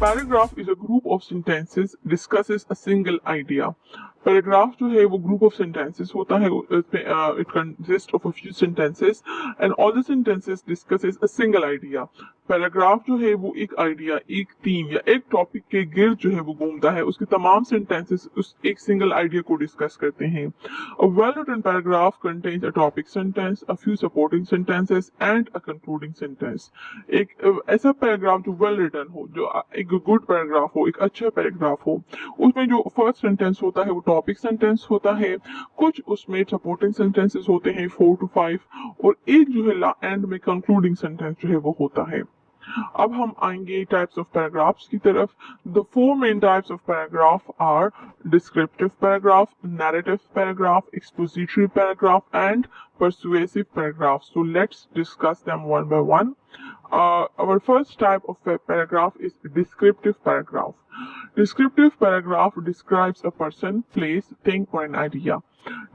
paragraph is a group of sentences discusses a single idea. Paragraph जो है वो group of sentences होता है, it consist of a few sentences and all the sentences discusses a single idea. Paragraph जो है वो एक idea, एक थीम या एक टॉपिक के गिर्द जो है वो घूमता है. उसके तमाम सेंटेंसेस उस एक सिंगल आइडिया को डिस्कस करते हैं. A well written paragraph contains a topic sentence, a few supporting sentences and a concluding sentence. एक ऐसा पैराग्राफ जो वेल रिटन हो, जो एक गुड पैराग्राफ हो, एक अच्छा पैराग्राफ हो, उसमें जो फर्स्ट सेंटेंस होता है वो टॉपिक सेंटेंस होता है, कुछ उसमें सपोर्टिंग सेंटेंसेस होते हैं 4 to 5 और एक जो है एंड में कंक्लूडिंग सेंटेंस जो है वो होता है. अब हम आएंगे टाइप्स ऑफ पैराग्राफ्स की तरफ. The four main types of paragraph are descriptive paragraph, narrative paragraph, expository paragraph and persuasive paragraph. So let's discuss them one by one. Our first type of paragraph is descriptive paragraph. Descriptive paragraph describes a person, place, thing or an idea.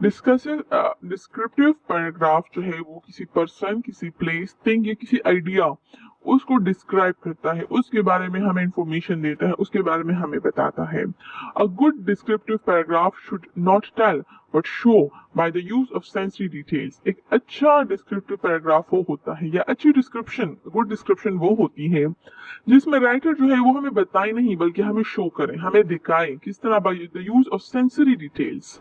Descriptive paragraph जो है वो किसी person, किसी place, thing या किसी idea उसको describe करता है, उसके बारे में हमें इंफॉर्मेशन देता है, उसके बारे में हमें बताता है. A good descriptive paragraph should not tell but show by the use of sensory details. एक अच्छा डिस्क्रिप्टिव पैराग्राफ वो होता है या अच्छी डिस्क्रिप्शन, गुड डिस्क्रिप्शन वो होती है जिसमें राइटर जो है वो हमें बताए नहीं बल्कि हमें शो करे, हमें दिखाए किस तरह bye the use of sensory details.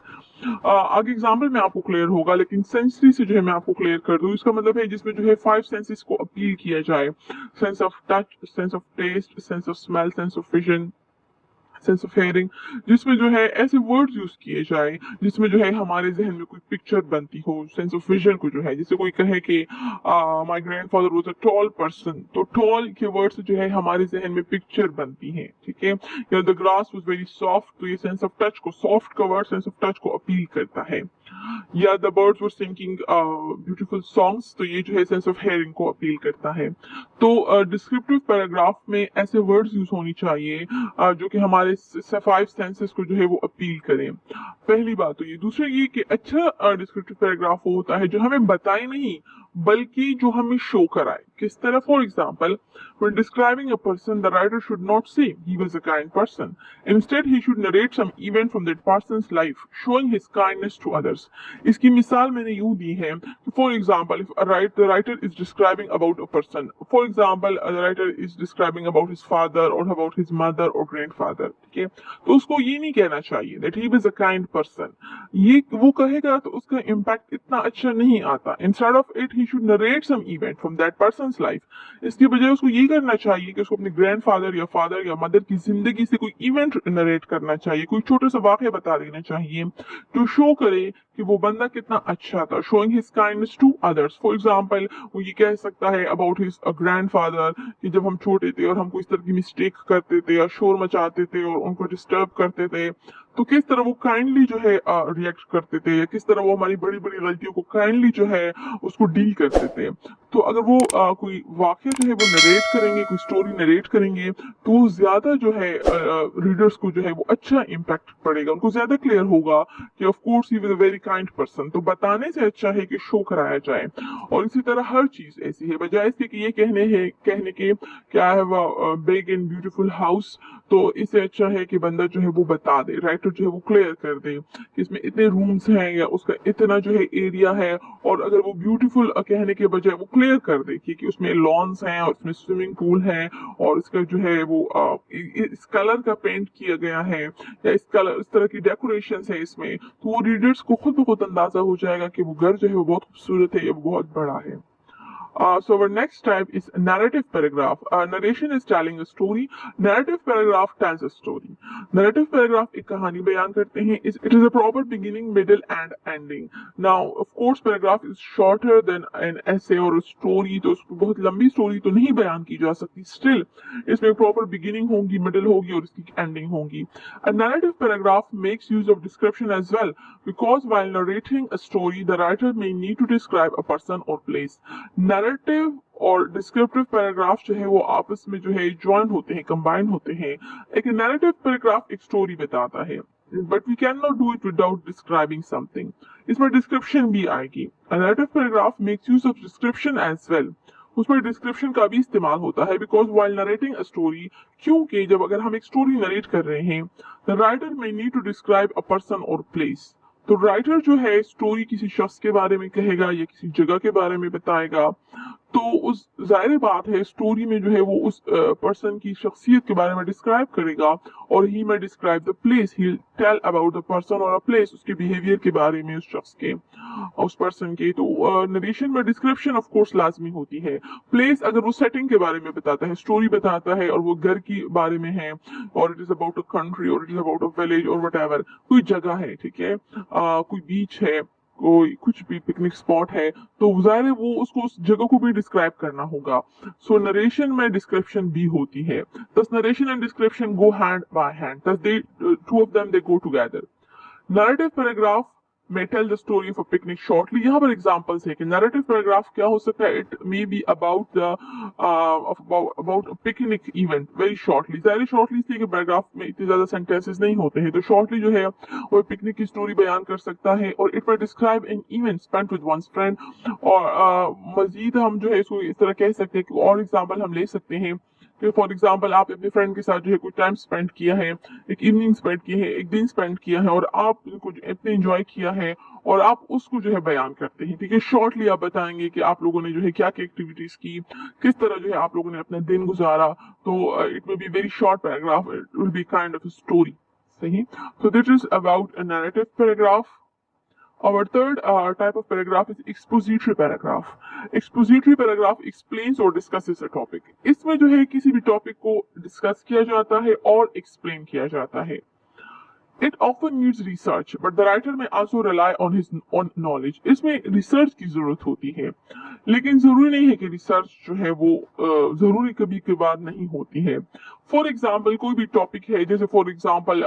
आगे एग्जाम्पल में आपको क्लियर होगा, लेकिन सेंसरी से जो है मैं आपको क्लियर कर दूं. इसका मतलब है जिसमें जो है 5 सेंसेस को अपील किया जाए. Sense of touch, sense of taste, sense of smell, sense of vision, sense of hearing, जिसमें जो है ऐसे वर्ड्स यूज किए जाए जिसमें जो है हमारे जहन में कोई पिक्चर बनती हो. सेंस ऑफ विजन को जो है, जैसे कोई कहे कि my grandfather was a tall person, तो टॉल के वर्ड से जो है हमारे जहन में पिक्चर बनती है. ठीक है. या the grass was very soft, तो ये सेंस ऑफ टच को, सॉफ्ट का वर्ड सेंस ऑफ टच को अपील करता है. या the birds were singing beautiful songs, तो ये जो है सेंस ऑफ हेयरिंग को अपील करता है. तो डिस्क्रिप्टिव पैराग्राफ में ऐसे वर्ड्स यूज होनी चाहिए जो कि हमारे 5 सेंसेस को जो है वो अपील करें. पहली बात तो ये. दूसरा ये कि अच्छा डिस्क्रिप्टिव पैराग्राफ वो होता है जो हमें बताए नहीं बल्कि जो हमें शो कराए. किस तरह? For example, when describing a person, the writer should not say he was a kind person. Instead, he should narrate some event from that person's life, showing his kindness to others. इसकी मिसाल मैंने यूं दी है. For example, if the writer is describing about a person, for example, the writer is describing about his father or about his mother or grandfather, ठीक है, तो उसको ये नहीं कहना चाहिए that he was a kind person. ये वो कहेगा तो उसका इम्पैक्ट इतना अच्छा नहीं आता. Instead of it, he should narrate some event from that person's life. इसके बजाय उसको ये करना चाहिए कि उसको अपने ग्रैंडफादर या फादर या मदर की जिंदगी से कोई इवेंट नरेट करना चाहिए, कोई छोटा सा वाक़या बता देना चाहिए जो शो करे कि वो बंदा कितना अच्छा था. Showing his kindness to others. For example, वो ये कह सकता है अबाउट हिज ग्रैंडफादर कि जब हम छोटे थे और हम कोई इस तरह की मिस्टेक करते थे या शोर मचाते थे और उनको डिस्टर्ब करते थे, तो किस तरह वो काइंडली जो है रिएक्ट करते थे, या किस तरह वो हमारी बड़ी बड़ी गलतियों को काइंडली जो है उसको डील करते थे. तो अगर वो कोई वाक़या जो है वो नरेट करेंगे, कोई स्टोरी नरेट करेंगे, तो ज्यादा जो है रीडर्स को जो है वो अच्छा इम्पैक्ट पड़ेगा, उनको ज्यादा क्लियर होगा कि of course he was a very kind person. तो बताने से अच्छा है कि शो कराया जाए. और इसी तरह हर चीज ऐसी है, बजाय इसके कि ये कहने के कि I have a big and beautiful house, तो इससे अच्छा है कि बंदा जो है वो बता दे, राइटर जो है वो क्लियर कर दे कि इसमें इतने रूम्स हैं या उसका इतना जो है एरिया है. और अगर वो ब्यूटीफुल कहने के बजाय वो क्लियर कर दे कि उसमें लॉन्स हैं और उसमें स्विमिंग पूल है और इसका जो है वो इस कलर का पेंट किया गया है या इस तरह की डेकोरेशन है इसमें, तो वो रीडर्स को खुद ब खुद अंदाजा हो जाएगा कि वो घर जो है वो बहुत खूबसूरत है या वो बहुत बड़ा है. So our next type is narrative paragraph. Narration is telling a story. Narrative paragraph tells a story. Narrative paragraph एक कहानी बयान करते हैं. It is a proper beginning, middle and ending. Now, of course, paragraph is shorter than an essay or a story. तो उसको बहुत लंबी story तो नहीं बयान की जा सकती. Still, इसमें proper beginning होगी, middle होगी और इसकी ending होगी. A narrative paragraph makes use of description as well, because while narrating a story, the writer may need to describe a person or place. Narrative और डिस्क्रिप्टिव पैराग्राफ जो है वो आपस में जो है ज्वाइन होते हैं, कंबाइन होते हैं. एक नैरेटिव पैराग्राफ एक स्टोरी बताता है, but we can not do it without describing something. इसमें डिस्क्रिप्शन भी आएगी. A narrative paragraph makes use of description as well. उसमें डिस्क्रिप्शन का भी इस्तेमाल होता है, because while narrating a story, क्योंकि जब अगर हम एक स्टोरी नरेट कर रहे हैं, the writer may need to describe a person और प्लेस। तो राइटर जो है स्टोरी किसी शख्स के बारे में कहेगा या किसी जगह के बारे में बताएगा, तो उस जाहिर बात है स्टोरी में जो है वो उस पर्सन की शख्सियत के बारे में डिस्क्राइब करेगा, और he may describe the place, he tell about the person और अ प्लेस, उसके बिहेवियर के बारे में, उस शख्स के, उस पर्सन के। तो नरेशन में डिस्क्रिप्शन ऑफ कोर्स लाजमी होती है। प्लेस अगर वो सेटिंग के बारे में बताता है, स्टोरी बताता है और वो घर के बारे में है, और it is about a country और it is about a village और वट कोई जगह है, ठीक है, कोई बीच है, कोई कुछ भी पिकनिक स्पॉट है, तो जाहिर है वो उसको उस जगह को भी डिस्क्राइब करना होगा। सो नरेशन में डिस्क्रिप्शन भी होती है। This narration and description go hand by hand, this they two of them they go together. Narrative paragraph may tell the story of a picnic shortly। यहाँ पर एग्जांपल्स है कि नैरेटिव पैराग्राफ क्या हो सकता है, it may be about the about picnic event very shortly. ज़ाहिर shortly इसलिए कि पैराग्राफ में इतने ज्यादा सेंटेंसेस नहीं होते हैं, तो शॉर्टली जो है वो पिकनिक की स्टोरी बयान कर सकता है, और it may describe an event spent with one's friend. और मजीद हम जो है इसको इस तरह कह सकते हैं कि और एग्जाम्पल हम ले सकते हैं कि फॉर एग्जाम्पल आप अपने फ्रेंड के साथ जो है कुछ टाइम स्पेंड किया है, एक इवनिंग स्पेंड की है, एक दिन स्पेंड किया है, और आप कुछ इतने एंजॉय किया है, और आप उसको जो है बयान करते हैं, ठीक है। शॉर्टली आप बताएंगे कि आप लोगों ने जो है क्या क्या एक्टिविटीज की, किस तरह जो है आप लोगों ने अपना दिन गुजारा। तो it may be very short paragraph, it will be kind of story, सही। So this is about a narrative paragraph. Our third type of paragraph is expository paragraph. Expository paragraph explains or discusses a topic. इसमें जो है किसी भी topic को discuss किया जाता है और एक्सप्लेन किया जाता है। It often needs research, but the writer may also rely on his own knowledge. इसमें रिसर्च की जरूरत होती है, लेकिन जरूरी नहीं है कि रिसर्च जो है वो जरूरी कभी कभार नहीं होती है। फॉर एग्जाम्पल कोई भी टॉपिक है, जैसे फॉर एग्जाम्पल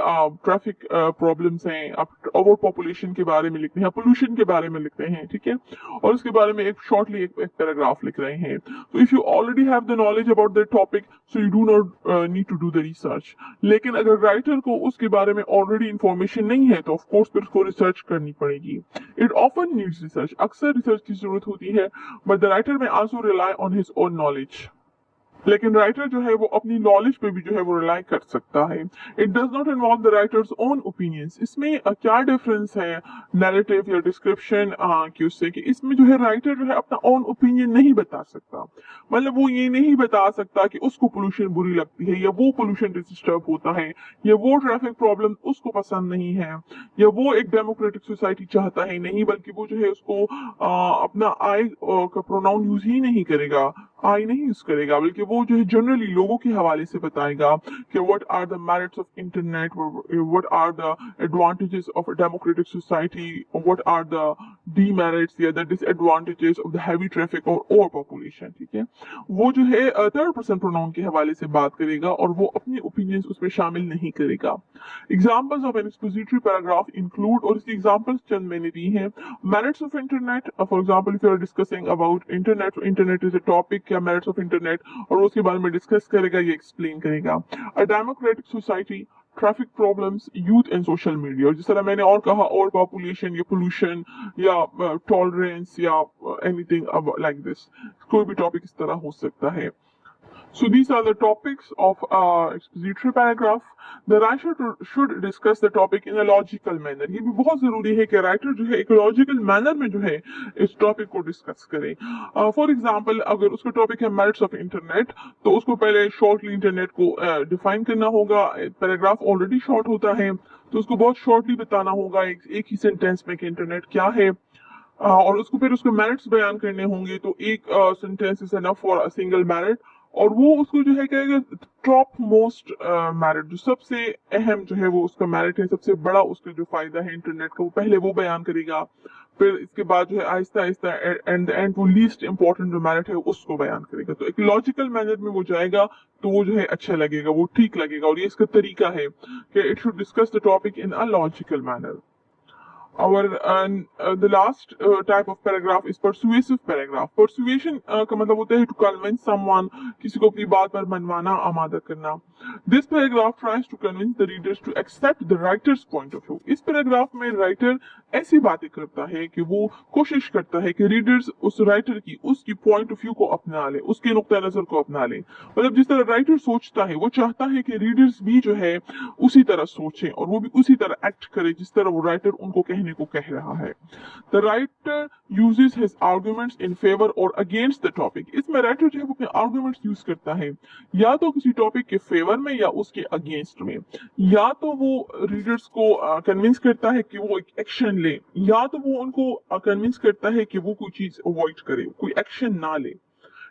ट्रैफिक प्रॉब्लम्स हैं, आप ओवर पॉपुलेशन के बारे में लिखते हैं, पोल्यूशन के बारे में लिखते हैं, ठीक है, और उसके बारे में एक शॉर्टली एक पैराग्राफ लिख रहे हैं। तो if you already have the knowledge about the topic, so you do not need to do the research. लेकिन अगर राइटर को उसके बारे में ऑलरेडी इंफॉर्मेशन नहीं है, तो ऑफ कोर्स फिर उसको रिसर्च करनी पड़ेगी। इट ऑफन नीड्स रिसर्च, अक्सर रिसर्च की जरूरत होती है, बट द राइटर में also rely on his own knowledge. लेकिन राइटर जो है वो अपनी नॉलेज पे भी जो है वो रिलाई कर सकता है। It does not involve the writers own opinions. इसमें क्या डिफरेंस है नैरेटिव या डिस्क्रिप्शन की उससे, कि इसमें जो है राइटर जो है अपना ओन ओपिनियन नहीं बता सकता। मतलब वो ये नहीं बता सकता कि उसको पोल्यूशन बुरी लगती है, या वो पोल्यूशन डिस्टर्ब होता है, या वो ट्रैफिक प्रॉब्लम उसको पसंद नहीं है, या वो एक डेमोक्रेटिक सोसाइटी चाहता है, नहीं, बल्कि वो जो है उसको अपना आई का प्रोनाउन यूज ही नहीं करेगा, आई नहीं यूज करेगा, बल्कि वो जो है जनरली लोगों के हवाले से बताएगा कि what are the merits of internet, what are the advantages of a democratic society, what are the demerits या the disadvantages of the heavy traffic और ओवर पॉपुलेशन, ठीक है। वो जो है थर्ड पर्सन प्रोनाउन के हवाले से बात करेगा, और वो अपने ओपिनियंस उसमें शामिल नहीं करेगा। Examples of an expository paragraph include, और इसकी एग्जांपल्स चंद मैंने दी हैं। Merits of internet, for example if you are discussing about internet, internet is a topic, क्या मेरिट्स ऑफ इंटरनेट, और उसके बारे में डिस्कस करेगा, ये एक्सप्लेन करेगा। A democratic society, traffic problems, youth and social media, और जिस तरह मैंने और कहा ओवर पॉपुलेशन या पोल्यूशन या टॉलरेंस या एनीथिंग लाइक दिस, कोई भी टॉपिक इस तरह हो सकता है। So these are the topics of expository paragraph. The writer should discuss the topic in a logical manner. ये भी बहुत जरूरी है कि राइटर जो है एक लॉजिकल मैनर में जो है इस टॉपिक को डिस्कस करे। फॉर एग्जांपल अगर उसका टॉपिक है मेरिट्स ऑफ इंटरनेट, तो उसको पहले शॉर्टली इंटरनेट को डिफाइन करना होगा। पैराग्राफ ऑलरेडी शॉर्ट होता है, तो उसको बहुत शॉर्टली बताना होगा एक ही सेंटेंस में कि इंटरनेट क्या है, और उसको फिर उसके मेरिट्स बयान करने होंगे। तो एक sentence is enough for a single merit, और वो उसको जो है कहेगा टॉप मोस्ट मेरिट, जो सबसे अहम जो है वो उसका मेरिट है, सबसे बड़ा उसका जो फायदा है इंटरनेट का, वो पहले वो बयान करेगा। फिर इसके बाद जो है आहिस्ता आहिस्ता एंड वो लीस्ट इंपॉर्टेंट जो मेरिट है उसको बयान करेगा। तो एक लॉजिकल मैनर में वो जाएगा, तो वो जो है अच्छा लगेगा, वो ठीक लगेगा, और ये इसका तरीका है कि it should discuss the topic in a logical manner. Our the last type of paragraph is persuasive paragraph. Persuasion का मतलब होता है to convince someone, किसी को अपनी बात पर मनवाना, आमादा करना। This paragraph tries to convince the readers to accept the writer's point of view. इस पैराग्राफ में राइटर ऐसी बातें करता है कि वो कोशिश करता है कि रीडर्स उस राइटर की उसकी पॉइंट ऑफ व्यू को अपना ले, उसके नुक्ता नजर को अपना ले। मतलब जिस तरह राइटर सोचता है वो चाहता है कि रीडर्स भी जो है उसी तरह सोचें और वो भी उसी तरह एक्ट करे जिस तरह वो राइटर उनको कहने को कह रहा है। The writer uses his arguments in favour और अगेंस्ट द टॉपिक। इसमें राइटर जो है वो अपने आर्गुमेंट्स यूज करता है या तो किसी टॉपिक के फेवर में या उसके अगेंस्ट में, या तो वो रीडर्स को कन्विंस करता है कि वो एक एक्शन ले, या तो वो उनको कन्विंस करता है कि वो कोई चीज अवॉइड करे, कोई एक्शन ना ले।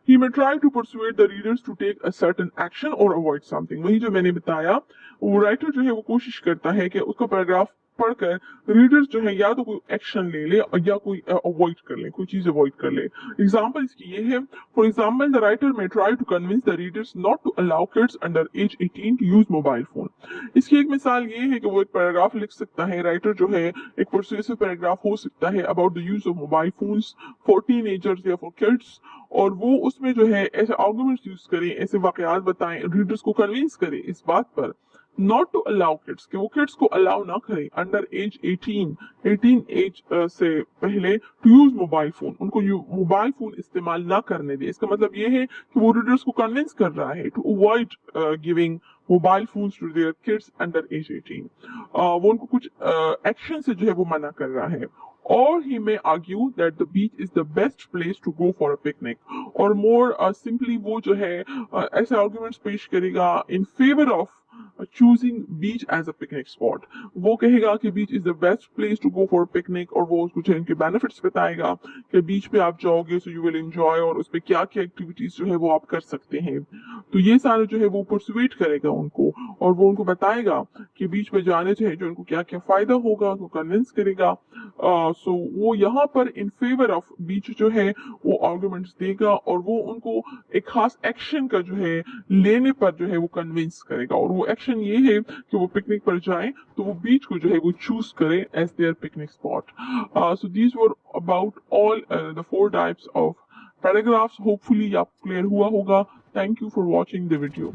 He may try to persuade the readers to take a certain action or avoid something। वही जो मैंने बताया, वो राइटर जो है वो कोशिश करता है कि उसका पैराग्राफ पढ़कर रीडर्स जो है या तो कोई एक्शन ले ले या कोई अवॉइड कर ले, कोई चीज अवॉइड कर ले। एग्जाम्पल इसकी ये है, for example the writer may try to convince the readers not to allow kids under age 18 to use mobile phone. इसकी एक मिसाल ये है कि वो एक पैराग्राफ लिख सकता है, राइटर जो है एक परसुएसिव पैराग्राफ हो सकता है about the use of mobile phones for teenagers या फॉर किड्स, और वो उसमें जो है ऐसे आर्गुमेंट्स यूज करे, ऐसे वाकयात बताएं, रीडर्स को कन्विंस करे इस बात पर नॉट टू अलाउ किड्स, कि वो किड्स को अलाउ ना करें अंडर एज 18 एज से पहले टू यूज मोबाइल फोन, उनको मोबाइल फोन इस्तेमाल ना करने दे। इसका मतलब ये है कि वो रीडर्स को कन्विंस कर रहा है to avoid giving mobile phones to their kids under age 18। वो उनको कुछ एक्शन से जो है वो मना कर रहा है। Or he may argue that the beach is the best place to go for a picnic, और more simply वो जो है ऐसे arguments पेश करेगा in favor of choosing beach as a picnic spot। वो कहेगा कि beach is the best place to go for a picnic, और वो कुछ इनके benefits बताएगा कि बीच पे आप जाओगे so you will enjoy, और उस पे क्या क्या एक्टिविटीज जो है वो आप कर सकते हैं। तो ये सारे जो है वो परसुएट करेगा उनको, और वो उनको बताएगा कि बीच पे जाने से जो उनको क्या क्या फायदा होगा, उनको कन्विंस करेगा। सो वो यहाँ पर इन फेवर ऑफ बीच जो है वो आर्गुमेंट्स देगा, और वो उनको एक खास एक्शन का जो है लेने पर जो है वो कन्विंस करेगा, और वो एक्शन ये है कि वो पिकनिक पर जाएं तो वो बीच को जो है वो चूज करें as their picnic spot. So these were about all the 4 types of paragraphs. Hopefully आपको क्लियर हुआ होगा। Thank you for watching the video.